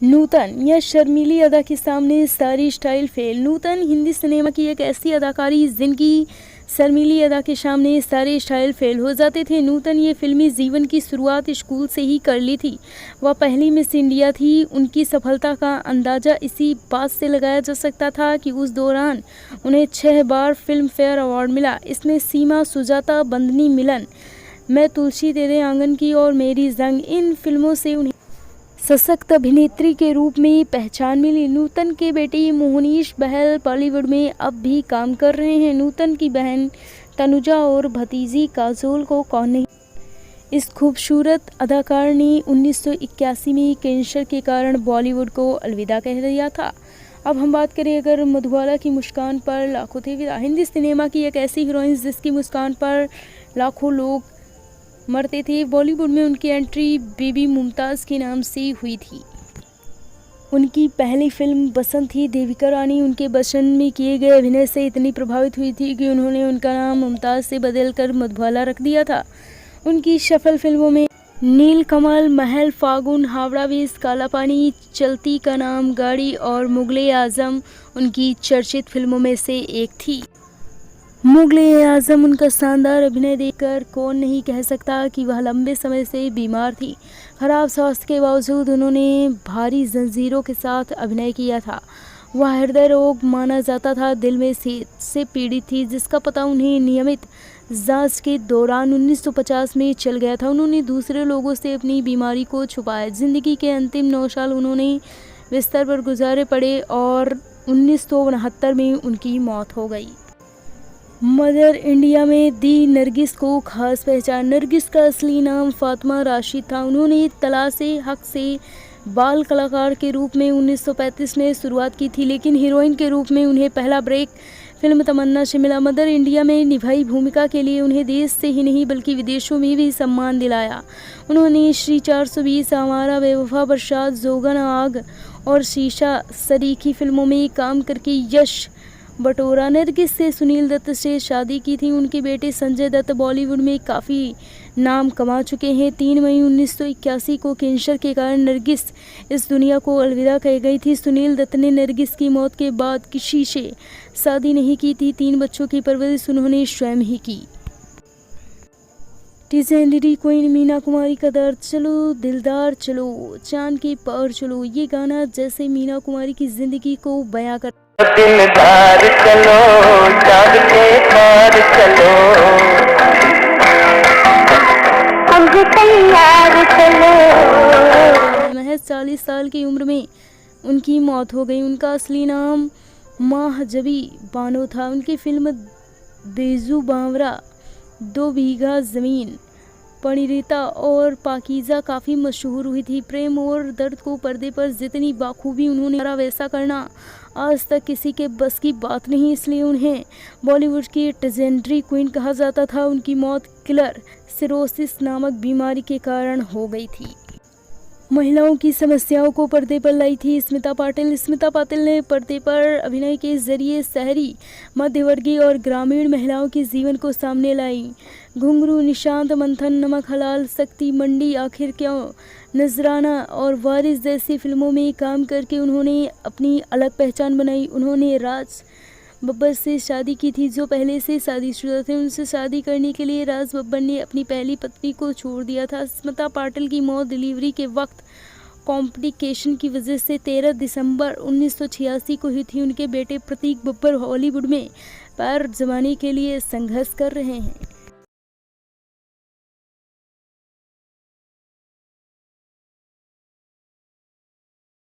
नूतन, यह शर्मीली अदा के सामने सारी स्टाइल फेल। नूतन हिंदी सिनेमा की एक ऐसी अदाकारी जिनकी शर्मीली अदा के सामने सारे स्टाइल फेल हो जाते थे। नूतन ये फिल्मी जीवन की शुरुआत स्कूल से ही कर ली थी। वह पहली मिस इंडिया थी। उनकी सफलता का अंदाज़ा इसी बात से लगाया जा सकता था कि उस दौरान उन्हें 6 बार फिल्म फेयर अवार्ड मिला। इसमें सीमा, सुजाता, बंदनी मिलन, मैं तुलसी तेरे आंगन की और मेरी जंग, इन फिल्मों से उन्हें सशक्त अभिनेत्री के रूप में पहचान मिली। नूतन के बेटे मोहनीश बहल बॉलीवुड में अब भी काम कर रहे हैं। नूतन की बहन तनुजा और भतीजी काजोल को कौन नहीं। इस खूबसूरत अदाकार ने 1981 में कैंसर के कारण बॉलीवुड को अलविदा कह दिया था। अब हम बात करें अगर मधुबाला की मुस्कान पर लाखों थे फिदा। हिंदी सिनेमा की एक ऐसी हीरोइन जिसकी मुस्कान पर लाखों लोग मरते थे। बॉलीवुड में उनकी एंट्री बीबी मुमताज़ के नाम से हुई थी। उनकी पहली फिल्म बसंत थी। देविका रानी उनके बसंत में किए गए अभिनय से इतनी प्रभावित हुई थी कि उन्होंने उनका नाम मुमताज़ से बदलकर मधुबाला रख दिया था। उनकी सफल फिल्मों में नीलकमल, महल, फागुन, हावड़ा ब्रिज, काला पानी, चलती का नाम, गाड़ी और मुगले आजम उनकी चर्चित फिल्मों में से एक थी। मुगले आजम उनका शानदार अभिनय देखकर कौन नहीं कह सकता कि वह लंबे समय से बीमार थी। खराब स्वास्थ्य के बावजूद उन्होंने भारी जंजीरों के साथ अभिनय किया था। वह हृदय रोग माना जाता था, दिल में से पीड़ित थी, जिसका पता उन्हें नियमित जांच के दौरान 1950 में चल गया था। उन्होंने दूसरे लोगों से अपनी बीमारी को छुपाया। जिंदगी के अंतिम 9 साल उन्होंने बिस्तर पर गुजारे पड़े और 1969 में उनकी मौत हो गई। मदर इंडिया में दी नरगिस को खास पहचान। नरगिस का असली नाम फातिमा राशिद था। उन्होंने तलाशे हक से बाल कलाकार के रूप में 1935 में शुरुआत की थी, लेकिन हीरोइन के रूप में उन्हें पहला ब्रेक फिल्म तमन्ना से मिला। मदर इंडिया में निभाई भूमिका के लिए उन्हें देश से ही नहीं बल्कि विदेशों में भी सम्मान दिलाया। उन्होंने श्री 420, हमारा बेवफा, बरसात, जोगन आग और शीशा सरीखी फिल्मों में काम करके यश बटोरा। नरगिस से सुनील दत्त से शादी की थी। उनके बेटे संजय दत्त बॉलीवुड में काफ़ी नाम कमा चुके हैं। 3 मई 1981 को कैंसर के कारण नरगिस इस दुनिया को अलविदा कह गई थी। सुनील दत्त ने नरगिस की मौत के बाद किसी से शादी नहीं की थी। 3 बच्चों की परवरिश उन्होंने स्वयं ही की। लीजेंडरी क्वीन मीना कुमारी का दर्द, चलो दिलदार चलो, चांद के पार चलो, ये गाना जैसे मीना कुमारी की जिंदगी को बयां कर। दिलदार चलो, चांद के पार चलो, हम भी तैयार चलो। महज 40 साल की उम्र में उनकी मौत हो गई। उनका असली नाम माहजबी बानो था। उनकी फिल्म बेजू बावरा, 2 बीघा ज़मीन, परिणीता और पाकीज़ा काफ़ी मशहूर हुई थी। प्रेम और दर्द को पर्दे पर जितनी बाखूबी उन्होंने वैसा करना आज तक किसी के बस की बात नहीं, इसलिए उन्हें बॉलीवुड की लीजेंडरी क्वीन कहा जाता था। उनकी मौत किलर सिरोसिस नामक बीमारी के कारण हो गई थी। महिलाओं की समस्याओं को पर्दे पर लाई थी स्मिता पाटिल। स्मिता पाटिल ने पर्दे पर अभिनय के जरिए शहरी, मध्यवर्गीय और ग्रामीण महिलाओं के जीवन को सामने लाई। घुंघरू, निशांत, मंथन, नमक हलाल, शक्ति, मंडी, आखिर क्यों, नजराना और वारिस जैसी फिल्मों में काम करके उन्होंने अपनी अलग पहचान बनाई। उन्होंने राज बब्बर से शादी की थी, जो पहले से शादीशुदा थे। उनसे शादी करने के लिए राज बब्बर ने अपनी पहली पत्नी को छोड़ दिया था। स्मिता पाटिल की मौत डिलीवरी के वक्त कॉम्प्लिकेशन की वजह से 13 दिसंबर 1986 को हुई थी। उनके बेटे प्रतीक बब्बर हॉलीवुड में पैर जमाने के लिए संघर्ष कर रहे हैं।